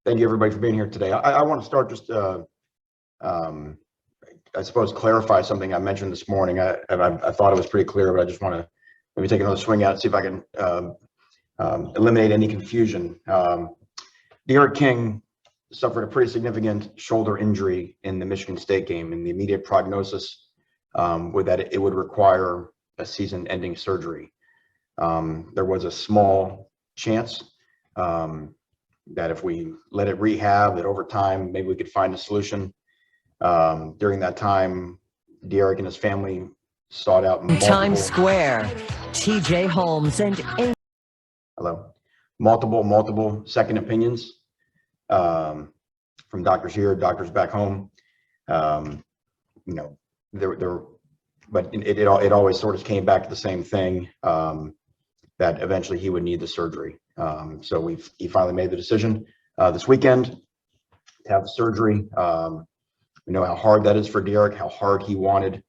Thank you, everybody, for being here today. I want to start just, I suppose, clarify something I mentioned this morning. I thought it was pretty clear, but I just want to maybe take another swing at it, see if I can eliminate any confusion. Dyke King suffered a pretty significant shoulder injury in the Michigan State game, and the immediate prognosis was that it would require a season-ending surgery. There was a small chance that if we let it rehab, that over time, maybe we could find a solution. During that time, Dyke and his family sought out Times Square, TJ Holmes and multiple second opinions from doctors here, doctors back home. But it always sort of came back to the same thing, that eventually he would need the surgery. So he finally made the decision this weekend to have the surgery. We know how hard that is for Dyke, how hard he wanted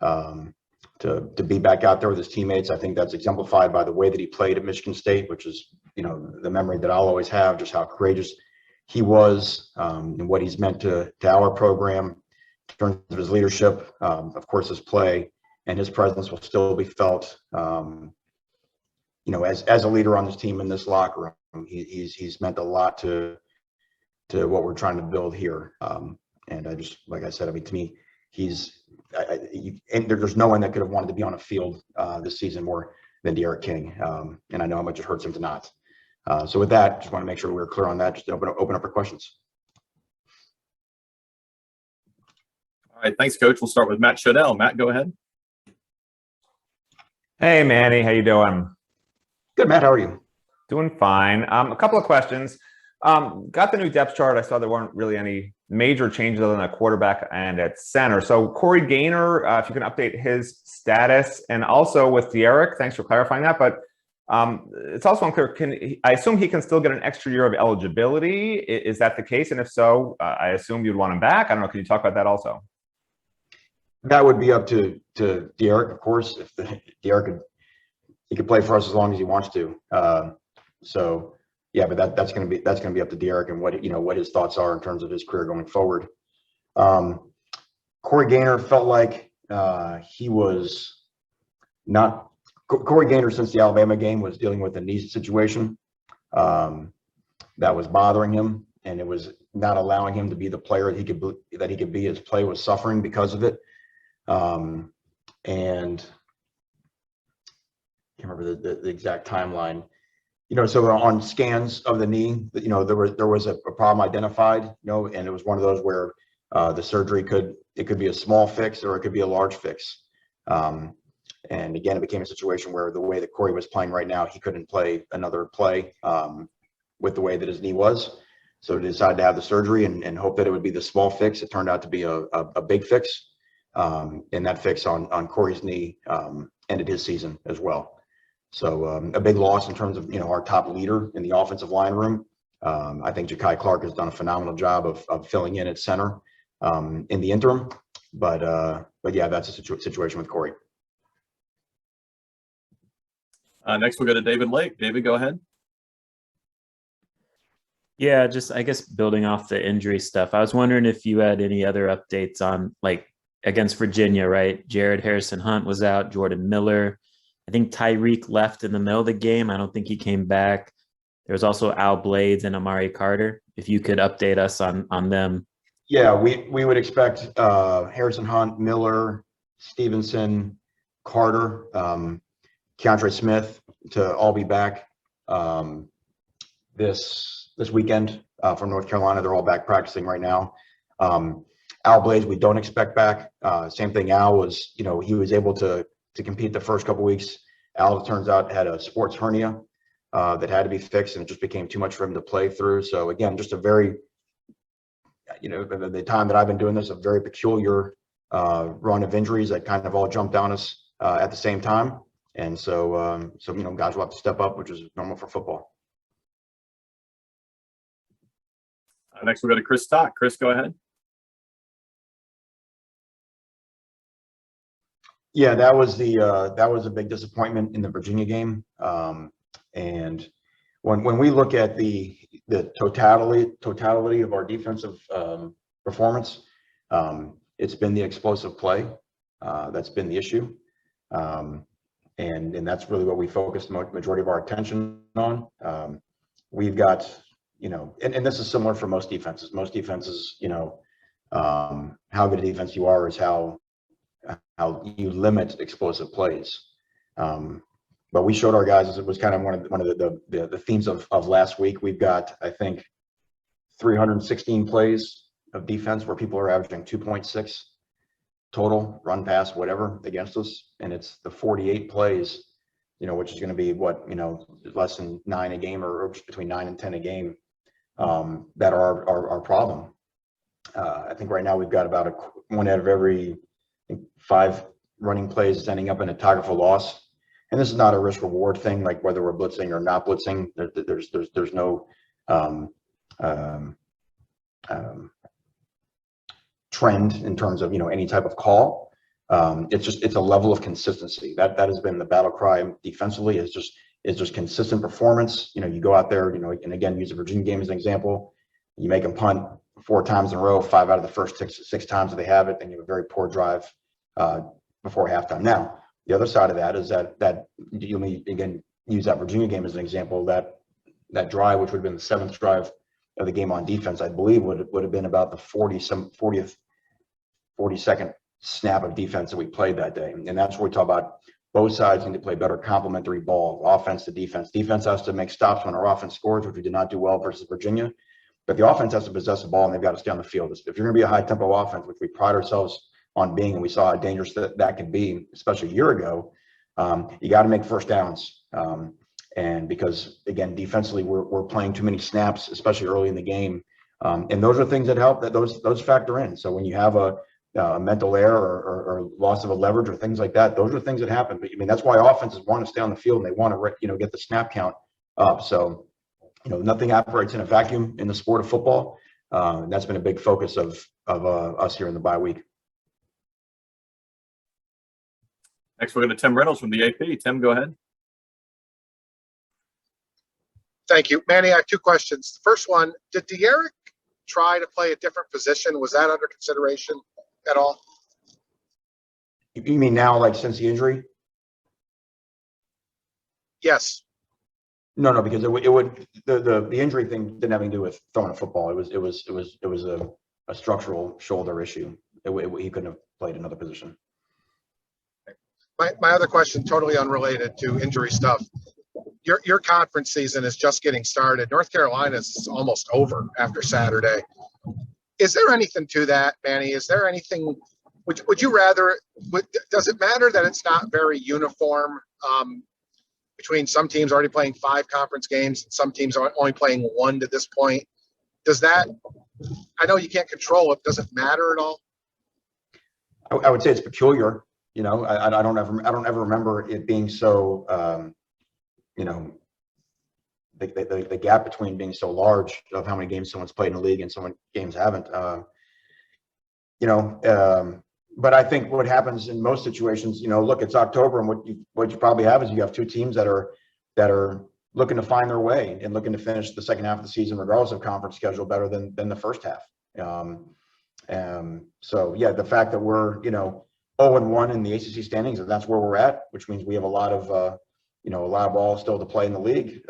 to be back out there with his teammates. I think that's exemplified by the way that he played at Michigan State, which is, the memory that I'll always have, just how courageous he was, and what he's meant to our program in terms of his leadership. Of course, his play and his presence will still be felt, as a leader on this team in this locker room. He's meant a lot to what we're trying to build here. And I just, like I said, to me, and there's no one that could have wanted to be on a field this season more than Dyke King. And I know how much it hurts him to not. So with that, just want to make sure we're clear on that. Just open up for questions. All right, thanks, Coach. We'll start with Matt Shodell. Matt, go ahead. Hey, Manny, how you doing? Good, Matt. How are you? Doing fine. A couple of questions. Got the new depth chart. I saw there weren't really any major changes other than a quarterback and at center. So Corey Gaynor, if you can update his status, and also with Dyke, thanks for clarifying that. But it's also unclear. I assume he can still get an extra year of eligibility? Is that the case? And if so, I assume you'd want him back. I don't know. Can you talk about that also? That would be up to Dyke, of course. If Dyke he could play for us as long as he wants to. So yeah, but that's going to be up to Dyke and what his thoughts are in terms of his career going forward. Corey Gaynor felt like he was not. Corey Gaynor, since the Alabama game, was dealing with a knee situation that was bothering him, and it was not allowing him to be the player that he could be. His play was suffering because of it, and I can't remember the exact timeline. So on scans of the knee, there was a problem identified, and it was one of those where the surgery could be a small fix or it could be a large fix. And again, it became a situation where the way that Corey was playing right now, he couldn't play another play with the way that his knee was. So he decided to have the surgery and hope that it would be the small fix. It turned out to be a big fix. And that fix on Corey's knee ended his season as well. So a big loss in terms of, our top leader in the offensive line room. I think Ja'Kai Clark has done a phenomenal job of filling in at center in the interim. But yeah, that's a situation with Corey. Next, we'll go to David Lake. David, go ahead. Yeah, just I guess building off the injury stuff, I was wondering if you had any other updates on, like, against Virginia, right? Jared Harrison Hunt was out, Jordan Miller. I think Tyreek left in the middle of the game. I don't think he came back. There was also Al Blades and Amari Carter. If you could update us on them. Yeah, we would expect Harrison Hunt, Miller, Stevenson, Carter, Keontre Smith to all be back this weekend from North Carolina. They're all back practicing right now. Al Blades, we don't expect back. Same thing. Al was, he was able to compete the first couple weeks. Al, it turns out, had a sports hernia that had to be fixed, and it just became too much for him to play through. So again, just a very, the time that I've been doing this, a very peculiar run of injuries that kind of all jumped on us at the same time. And so, guys will have to step up, which is normal for football. Next, we'll go to Chris Stock. Chris, go ahead. Yeah, that was a big disappointment in the Virginia game, and when we look at the totality of our defensive performance, it's been the explosive play that's been the issue, and that's really what we focused the majority of our attention on. We've got, and this is similar for most defenses. Most defenses, how good a defense you are is how you limit explosive plays. But we showed our guys, as it was kind of one of the themes of last week. We've got, I think, 316 plays of defense where people are averaging 2.6 total run, pass, whatever against us, and it's the 48 plays, which is going to be less than 9 a game, or between 9 and 10 a game, that are our problem. I think right now we've got about one out of every 5 running plays is ending up in a tackle for loss. And this is not a risk reward thing, like whether we're blitzing or not blitzing. There's no trend in terms of any type of call. It's a level of consistency that has been the battle cry defensively. Is just consistent performance. You go out there, and again, use the Virginia game as an example. You make them punt 4 times in a row, 5 out of the first 6 times that they have it, and you have a very poor drive before halftime. Now, the other side of that is that you may, again, use that Virginia game as an example. That drive, which would have been the 7th drive of the game on defense, I believe would have been about the 42nd snap of defense that we played that day. And that's where we talk about both sides need to play better complementary ball, offense to defense. Defense has to make stops when our offense scores, which we did not do well versus Virginia. But the offense has to possess the ball, and they've got to stay on the field. If you're going to be a high-tempo offense, which we pride ourselves on being, and we saw how dangerous that could be, especially a year ago, you got to make first downs. And because, again, defensively, we're playing too many snaps, especially early in the game. And those are things that help, that those factor in. So when you have a mental error or loss of a leverage or things like that, those are things that happen. But that's why offenses want to stay on the field, and they want to get the snap count up. So nothing operates in a vacuum in the sport of football. That's been a big focus of us here in the bye week. Next, we're going to Tim Reynolds from the AP. Tim, go ahead. Thank you. Manny, I have 2 questions. The first one, did Dyke try to play a different position? Was that under consideration at all? You mean now, like since the injury? Yes. No, because the injury thing didn't have anything to do with throwing a football. It was a structural shoulder issue. He couldn't have played another position. My other question, totally unrelated to injury stuff. Your conference season is just getting started. North Carolina's almost over after Saturday. Is there anything to that, Manny? Is there anything? Would you rather? Does it matter that it's not very uniform between some teams already playing 5 conference games and some teams are only playing 1 to this point? Does that? I know you can't control it. Does it matter at all? I would say it's peculiar. I don't ever remember it being so. The gap between being so large of how many games someone's played in the league and so many games haven't. But I think what happens in most situations, look, it's October, and what you probably have is you have 2 teams that are looking to find their way and looking to finish the second half of the season, regardless of conference schedule, better than the first half. So yeah, the fact that we're 0-1 in the ACC standings, and that's where we're at, which means we have a lot of ball still to play in the league.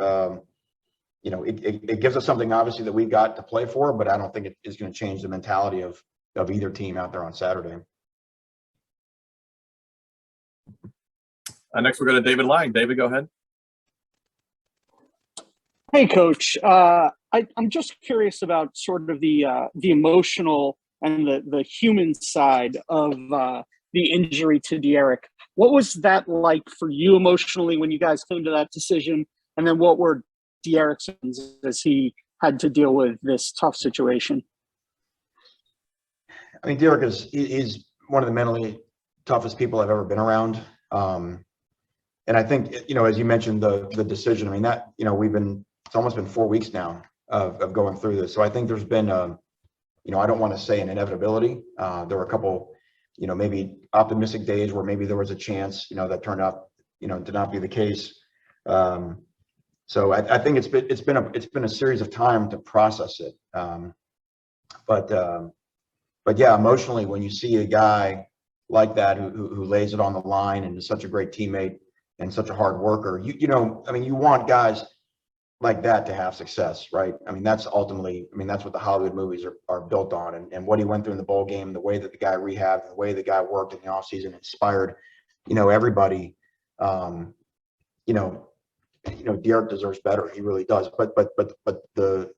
It gives us something obviously that we've got to play for, but I don't think it is going to change the mentality of either team out there on Saturday. Next, we're going to David Lang. David, go ahead. Hey, Coach. I'm just curious about sort of the emotional and the human side of the injury to Dyke. What was that like for you emotionally when you guys came to that decision? And then what were Dyke's as he had to deal with this tough situation? I mean, Dyke he's one of the mentally toughest people I've ever been around. And I think, as you mentioned, the decision, I mean, that, it's almost been 4 weeks now of going through this. So I think there's been, I don't want to say an inevitability. There were a couple, maybe optimistic days where maybe there was a chance, that turned out, to not be the case. So I think it's been a series of time to process it. But yeah, emotionally, when you see a guy like that who lays it on the line and is such a great teammate and such a hard worker, I mean, you want guys like that to have success, right? I mean, that's ultimately, that's what the Hollywood movies are built on. And what he went through in the bowl game, the way that the guy rehabbed, the way the guy worked in the offseason inspired, everybody. Derek deserves better. He really does. But the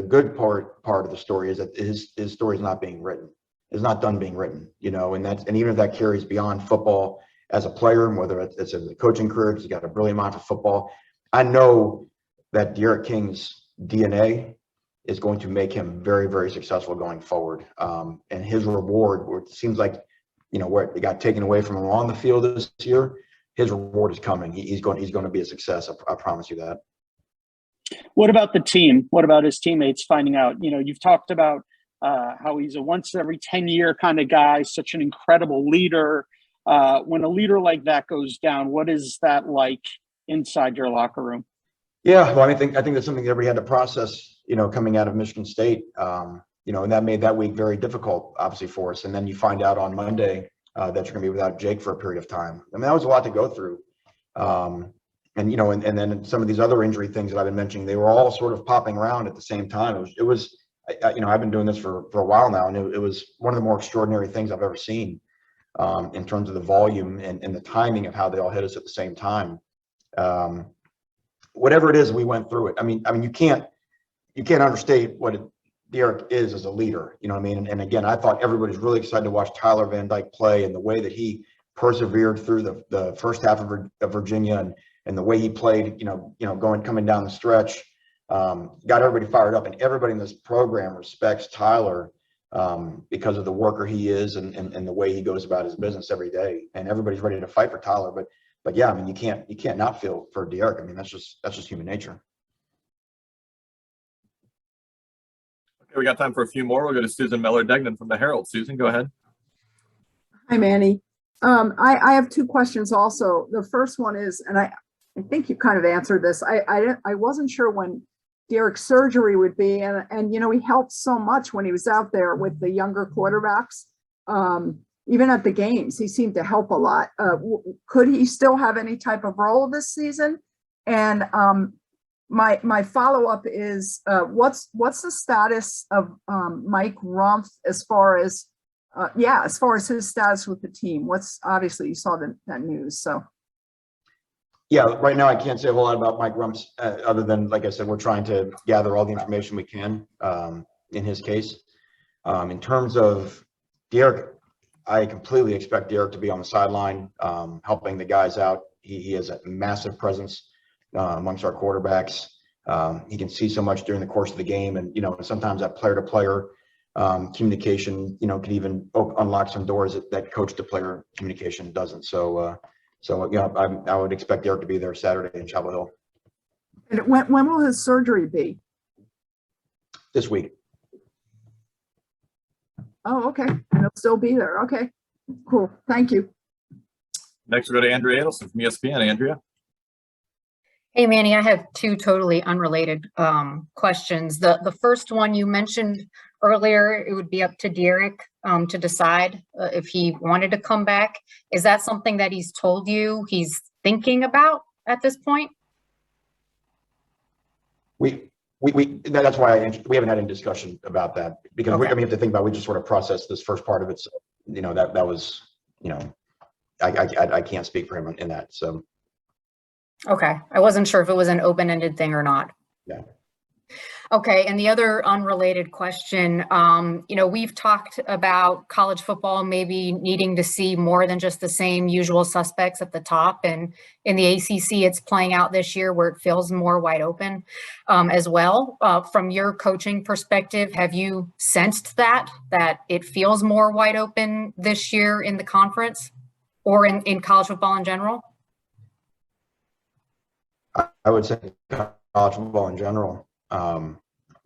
good part of the story is that his story is not being written. It's not done being written, and even if that carries beyond football as a player, and whether it's a coaching career, because he's got a brilliant mind for football. I know that Derek King's DNA is going to make him very, very successful going forward. And his reward, where it seems like, where it got taken away from him on the field this year, his reward is coming. He's going to be a success. I promise you that. What about the team? What about his teammates finding out? You've talked about how he's a once every 10-year kind of guy, such an incredible leader. When a leader like that goes down, what is that like inside your locker room? Yeah, well, I think that's something that we had to process, coming out of Michigan State, and that made that week very difficult, obviously, for us. And then you find out on Monday that you're going to be without Jake for a period of time. I mean, that was a lot to go through. And then some of these other injury things that I've been mentioning, they were all sort of popping around at the same time. It was I've been doing this for a while now, and it was one of the more extraordinary things I've ever seen, in terms of the volume and the timing of how they all hit us at the same time. Whatever it is, we went through it. I mean, you can't understate what Derek is as a leader. You know what I mean? And again, I thought everybody's really excited to watch Tyler Van Dyke play, and the way that he persevered through the first half of Virginia, and the way he played, coming down the stretch, got everybody fired up, and everybody in this program respects Tyler, because of the worker he is and the way he goes about his business every day. And everybody's ready to fight for Tyler. But yeah, I mean, you can't not feel for Derek. I mean, that's just human nature. Okay, we got time for a few more. We'll go to Susan Miller-Degnan from the Herald. Susan, go ahead. Hi, Manny. I have two questions also. The first one is, and I think you kind of answered this. I wasn't sure when Derek's surgery would be, and he helped so much when he was out there with the younger quarterbacks. Even at the games, he seemed to help a lot. Could he still have any type of role this season? And my follow-up is, what's the status of Mike Rumph as far as his status with the team? Obviously you saw that news, so. Yeah, right now I can't say a whole lot about Mike Rumph, other than, like I said, we're trying to gather all the information we can, in his case. In terms of Derek, I completely expect Derek to be on the sideline, helping the guys out. He has a massive presence amongst our quarterbacks. He can see so much during the course of the game, and sometimes that player-to-player communication, can even unlock some doors that coach-to-player communication doesn't. So I would expect Derek to be there Saturday in Chapel Hill. And when will his surgery be? This week. Oh, okay. And he'll still be there. Okay, cool. Thank you. Next, we'll go to Andrea Adelson from ESPN. Andrea. Hey, Manny, I have two totally unrelated questions. The first one you mentioned earlier, it would be up to Derek to decide if he wanted to come back. Is that something that he's told you he's thinking about at this point? That's why we haven't had any discussion about that, because we have to think about, we just sort of processed this first part of it. So, that was, I can't speak for him in that. So. Okay. I wasn't sure if it was an open-ended thing or not. Yeah. Okay. And the other unrelated question, we've talked about college football maybe needing to see more than just the same usual suspects at the top. And in the ACC, it's playing out this year where it feels more wide open as well. From your coaching perspective, have you sensed that it feels more wide open this year in the conference or in college football in general? I would say college football in general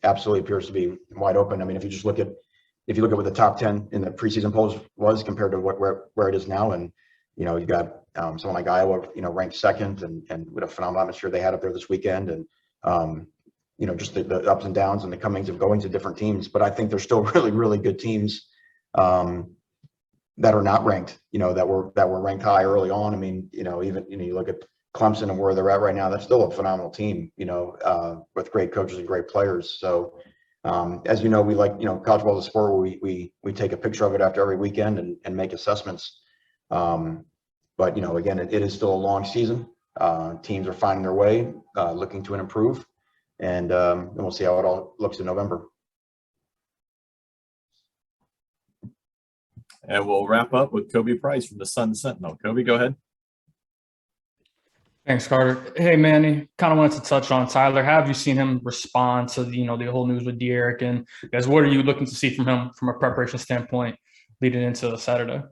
absolutely appears to be wide open. I mean, if you look at what the top 10 in the preseason polls was compared to where it is now, and You know, you got someone like Iowa, you know, ranked second, and with a phenomenal atmosphere they had up there this weekend, and you know, just the ups and downs and the comings of going to different teams. But I think there's still really, really good teams that are not ranked, you know, that were ranked high early on. I mean, you know, even, you know, you look at Clemson and where they're at right now, that's still a phenomenal team, you know, with great coaches and great players. So as you know, we like, you know, college ball is a sport where we take a picture of it after every weekend and make assessments. But, you know, again, it is still a long season. Teams are finding their way, looking to improve, and we'll see how it all looks in November. And we'll wrap up with Kobe Price from the Sun Sentinel. Kobe, go ahead. Thanks, Carter. Hey, Manny, kind of wanted to touch on Tyler. How have you seen him respond to, you know, the whole news with Dyke? And guys, what are you looking to see from him from a preparation standpoint leading into Saturday?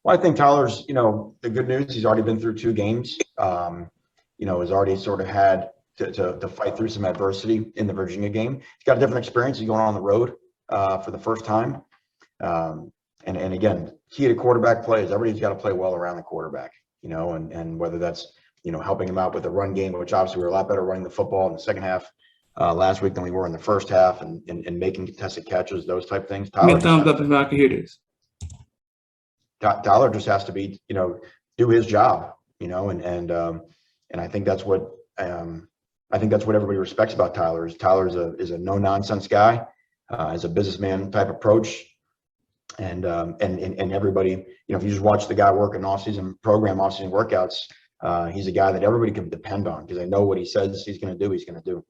Well, I think Tyler's, you know, the good news, he's already been through 2 games. You know, has already sort of had to fight through some adversity in the Virginia game. He's got a different experience. He's going on the road for the first time. And again, key to quarterback play is everybody's got to play well around the quarterback, you know, and whether that's, you know, helping him out with the run game, which obviously we were a lot better running the football in the second half last week than we were in the first half, and making contested catches, those type of things. Tyler just has to be, you know, do his job, you know, and I think that's what everybody respects about Tyler. Is a no nonsense guy, has a businessman type approach. And everybody, you know, if you just watch the guy work in off-season workouts, he's a guy that everybody can depend on because they know what he says he's going to do, he's going to do.